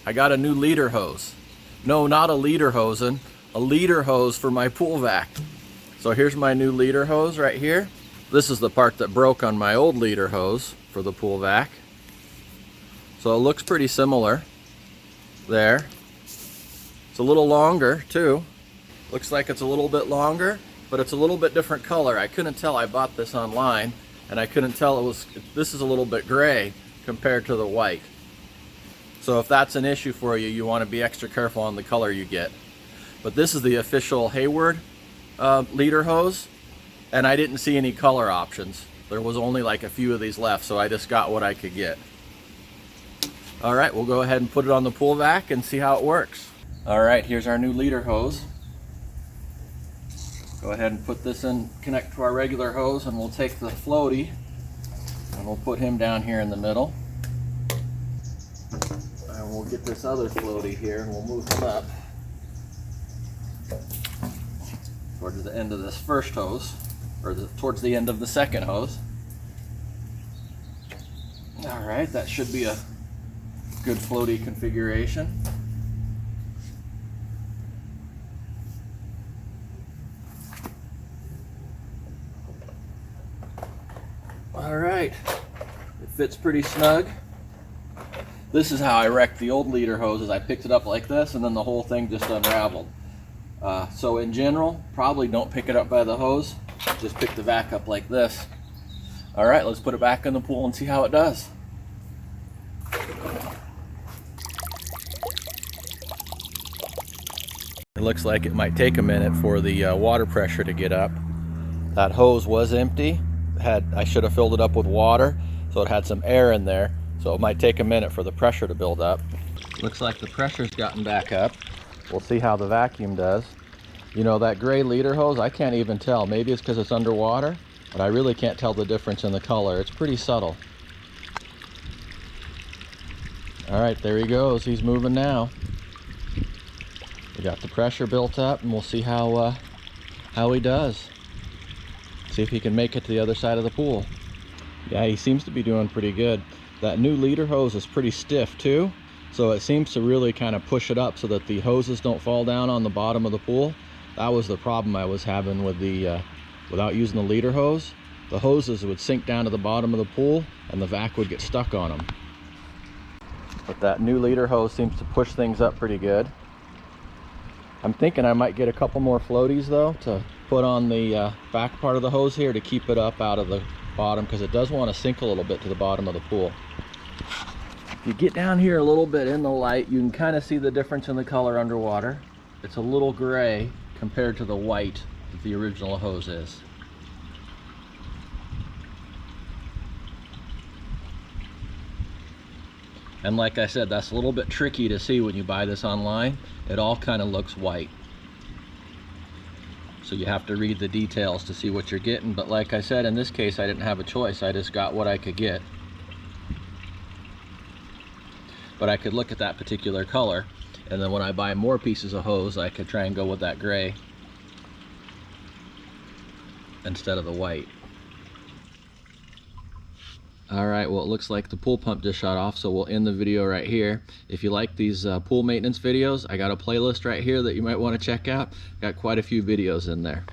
I got a new leader hose. No, not a leader hosen, a leader hose for my pool vac. So here's my new leader hose right here. This is the part that broke on my old leader hose for the pool vac. So it looks pretty similar there. It's a little longer too. Looks like it's a little bit longer, but it's a little bit different color. I couldn't tell. I bought this online and I couldn't tell this is a little bit gray compared to the white. So if that's an issue for you, you want to be extra careful on the color you get. But this is the official Hayward leader hose, and I didn't see any color options. There was only like a few of these left, so I just got what I could get. All right, we'll go ahead and put it on the pool vac and see how it works. All right, here's our new leader hose. Go ahead and put this in, connect to our regular hose, and we'll take the floaty and we'll put him down here in the middle. And we'll get this other floaty here and we'll move him up towards the end of this first hose, or towards the end of the second hose. All right, that should be a good floaty configuration. All right, it fits pretty snug. This is how I wrecked the old leader hoses. I picked it up like this and then the whole thing just unraveled. So in general, probably don't pick it up by the hose. Just pick the vac up like this. All right, let's put it back in the pool and see how it does. It looks like it might take a minute for the water pressure to get up. That hose was empty. I should have filled it up with water, so it had some air in there. So it might take a minute for the pressure to build up. Looks like the pressure's gotten back up. We'll see how the vacuum does. You know, that gray leader hose, I can't even tell. Maybe it's because it's underwater, but I really can't tell the difference in the color. It's pretty subtle. All right, there he goes. He's moving now. We got the pressure built up, and we'll see how he does. See if he can make it to the other side of the pool. Yeah, he seems to be doing pretty good. That new leader hose is pretty stiff too, so it seems to really kind of push it up so that the hoses don't fall down on the bottom of the pool. That was the problem I was having with the without using the leader hose. The hoses would sink down to the bottom of the pool and the vac would get stuck on them. But that new leader hose seems to push things up pretty good. I'm thinking I might get a couple more floaties though to put on the back part of the hose here to keep it up out of the bottom, because it does want to sink a little bit to the bottom of the pool. If you get down here a little bit in the light, you can kind of see the difference in the color underwater. It's a little gray compared to the white that the original hose is. And like I said, that's a little bit tricky to see when you buy this online. It all kind of looks white. So you have to read the details to see what you're getting. But like I said, in this case, I didn't have a choice. I just got what I could get. But I could look at that particular color, and then when I buy more pieces of hose, I could try and go with that gray instead of the white. All right, well, it looks like the pool pump just shut off, so we'll end the video right here. If you like these pool maintenance videos, I got a playlist right here that you might want to check out. Got quite a few videos in there.